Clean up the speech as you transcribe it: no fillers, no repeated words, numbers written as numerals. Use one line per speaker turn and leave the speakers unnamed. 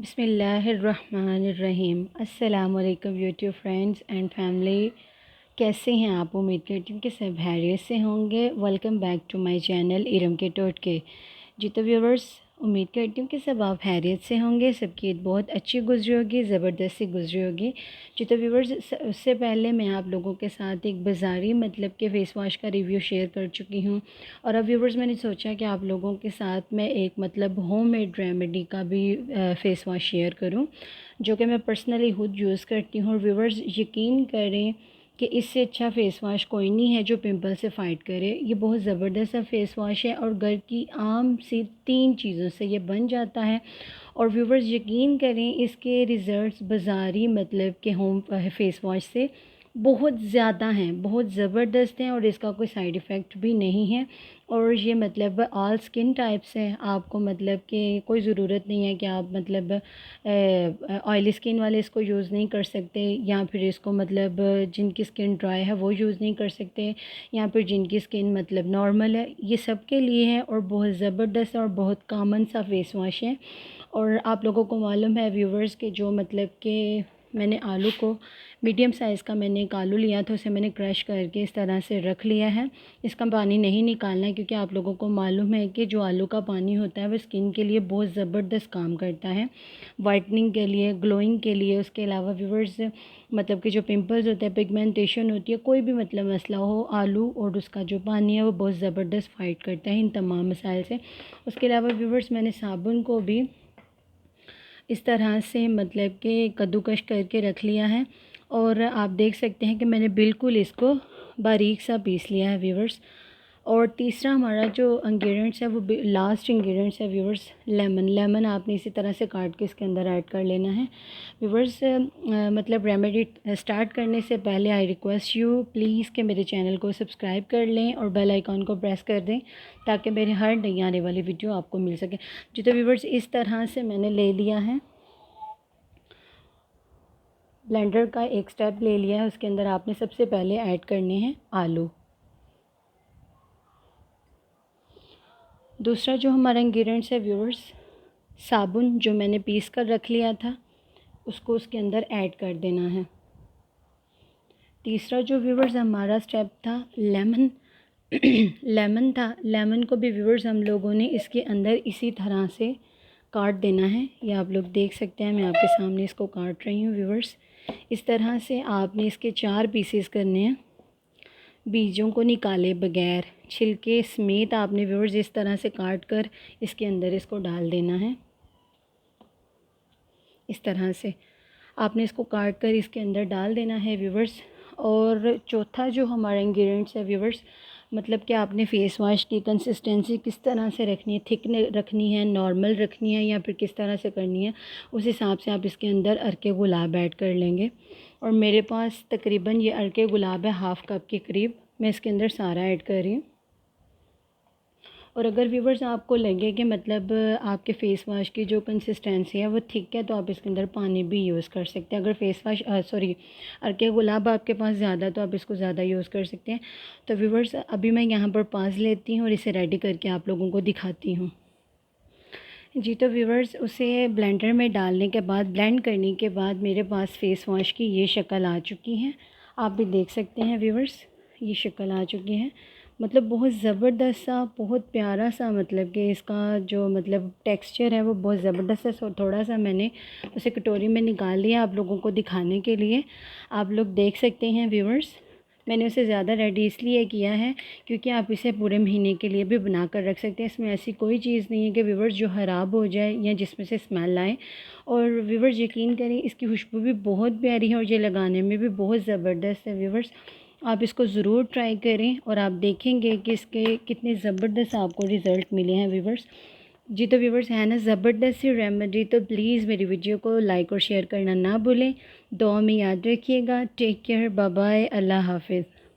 बिस्मिल्लाहिर्रहमानिर्रहीम। अस्सलाम वालेकुम यूट्यूब फ्रेंड्स एंड फैमिली। कैसे हैं आप? उम्मीद करती हूँ कि सब खैरियत से होंगे। Welcome back to my channel Iram के टोटके। जी तो व्यूवर्स, उम्मीद करती हूँ कि सब आप खैरियत से होंगे। सबकी ईद बहुत अच्छी गुजरी होगी, ज़बरदस्त सी गुजरी होगी। जी तो व्यूवर्स, उससे पहले मैं आप लोगों के साथ एक बाज़ारी मतलब के फ़ेस वाश का रिव्यू शेयर कर चुकी हूँ। और अब व्यूवर्स, मैंने सोचा कि आप लोगों के साथ मैं एक मतलब होममेड रेमेडी का भी फ़ेस वाश शेयर करूँ, जो कि मैं पर्सनली खुद यूज़ करती हूँ। और व्यूवर्स, यकीन करें कि इससे अच्छा फ़ेस वाश कोई नहीं है जो पिंपल से फ़ाइट करे। ये बहुत ज़बरदस्त सा फ़ेस वाश है और घर की आम सी 3 चीज़ों से ये बन जाता है। और व्यूवर्स, यकीन करें, इसके रिज़ल्ट्स बाज़ारी मतलब के होम फ़ेस वाश से बहुत ज़्यादा हैं, बहुत ज़बरदस्त हैं और इसका कोई साइड इफ़ेक्ट भी नहीं है। और ये मतलब ऑल स्किन टाइप्स हैं। आपको मतलब कि कोई ज़रूरत नहीं है कि आप मतलब ऑयली स्किन वाले इसको यूज़ नहीं कर सकते, या फिर इसको मतलब जिनकी स्किन ड्राई है वो यूज़ नहीं कर सकते, या फिर जिनकी स्किन मतलब नॉर्मल है। ये सब के लिए है और बहुत ज़बरदस्त और बहुत कॉमन सा फ़ेस वॉश है। और आप लोगों को मालूम है व्यूवर्स के जो मतलब कि मैंने आलू को मीडियम साइज़ का मैंने एक आलू लिया था, उसे मैंने क्रश करके इस तरह से रख लिया है। इसका पानी नहीं निकालना है, क्योंकि आप लोगों को मालूम है कि जो आलू का पानी होता है वो स्किन के लिए बहुत ज़बरदस्त काम करता है, वाइटनिंग के लिए, ग्लोइंग के लिए। उसके अलावा व्यूवर्स, मतलब कि जो पिंपल्स होते हैं, पिगमेंटेशन होती है, कोई भी मतलब मसला हो, आलू और उसका जो पानी है वो बहुत ज़बरदस्त फ़ाइट करता है इन तमाम मसाइल से। उसके अलावा व्यूवर्स, मैंने साबुन को भी इस तरह से मतलब कि कद्दूकश करके रख लिया है। और आप देख सकते हैं कि मैंने बिल्कुल इसको बारीक सा पीस लिया है व्यूवर्स। और तीसरा हमारा जो इंग्रेडिएंट्स है वो लास्ट इंग्रेडिएंट्स है व्यूवर्स, लेमन। लेमन आपने इसी तरह से काट के इसके अंदर ऐड कर लेना है व्यूवर्स। मतलब रेमेडी स्टार्ट करने से पहले आई रिक्वेस्ट यू प्लीज़ कि मेरे चैनल को सब्सक्राइब कर लें और बेल आइकॉन को प्रेस कर दें, ताकि मेरे हर नई आने वाली वीडियो आपको मिल सके। जी तो व्यूवर्स, इस तरह से मैंने ले लिया है, ब्लेंडर का एक स्टेप ले लिया है। उसके अंदर आपने सबसे पहले ऐड करने हैं आलू। दूसरा जो हमारा इंग्रेडिएंट्स है व्यूवर्स, साबुन जो मैंने पीस कर रख लिया था, उसको उसके अंदर ऐड कर देना है। तीसरा जो व्यूवर्स हमारा स्टेप था, लेमन। लेमन था, लेमन को भी व्यूवर्स हम लोगों ने इसके अंदर इसी तरह से काट देना है। ये आप लोग देख सकते हैं, मैं आपके सामने इसको काट रही हूँ व्यूवर्स। इस तरह से आपने इसके 4 पीसेस करने हैं, बीजों को निकाले बगैर, छिलके समेत आपने व्यूवर्स इस तरह से काट कर इसके अंदर इसको डाल देना है। इस तरह से आपने इसको काट कर इसके अंदर डाल देना है व्यूवर्स। और चौथा जो हमारा इंग्रेडिएंट्स है व्यूवर्स, मतलब कि आपने फ़ेस वाश की कंसिस्टेंसी किस तरह से रखनी है, थिक रखनी है, नॉर्मल रखनी है, या फिर किस तरह से करनी है, उस हिसाब से आप इसके अंदर अर्के गुलाब ऐड कर लेंगे। और मेरे पास तकरीबन ये अर्के गुलाब है हाफ़ कप के करीब, मैं इसके अंदर सारा ऐड कर रही हूँ। और अगर व्यूवर्स आपको लगे कि मतलब आपके फ़ेस वाश की जो कंसिस्टेंसी है वो थिक है, तो आप इसके अंदर पानी भी यूज़ कर सकते हैं। अगर फ़ेस वाश अर्के गुलाब आपके पास ज़्यादा है तो आप इसको ज़्यादा यूज़ कर सकते हैं। तो व्यूवर्स, अभी मैं यहाँ पर पास लेती हूँ और इसे रेडी करके आप लोगों को दिखाती हूँ। जी तो व्यूवर्स, उसे ब्लेंडर में डालने के बाद, ब्लेंड करने के बाद मेरे पास फ़ेस वॉश की ये शक्ल आ चुकी है। आप भी देख सकते हैं व्यूवर्स, ये शक्ल आ चुकी है। मतलब बहुत ज़बरदस्त सा, बहुत प्यारा सा, मतलब कि इसका जो मतलब टेक्सचर है वो बहुत ज़बरदस्त है। सो थोड़ा सा मैंने उसे कटोरी में निकाल लिया आप लोगों को दिखाने के लिए। आप लोग देख सकते हैं व्यूवर्स, मैंने उसे ज़्यादा रेडी इसलिए किया है क्योंकि आप इसे पूरे महीने के लिए भी बना कर रख सकते हैं। इसमें ऐसी कोई चीज़ नहीं है कि व्यूवर्स जो ख़राब हो जाए या जिसमें से स्मेल आए। और व्यूवर्स, यकीन करें, इसकी खुशबू भी बहुत प्यारी है और ये लगाने में भी बहुत ज़बरदस्त है व्यूवर्स। आप इसको ज़रूर ट्राई करें और आप देखेंगे कि इसके कितने ज़बरदस्त आपको रिज़ल्ट मिले हैं व्यूवर्स। जी तो व्यूवर्स, है ना ज़बरदस्त सी रेमेडी। तो प्लीज़ मेरी वीडियो को लाइक और शेयर करना ना भूलें। दुआ में याद रखिएगा। टेक केयर, बाय बाय, अल्लाह हाफिज़।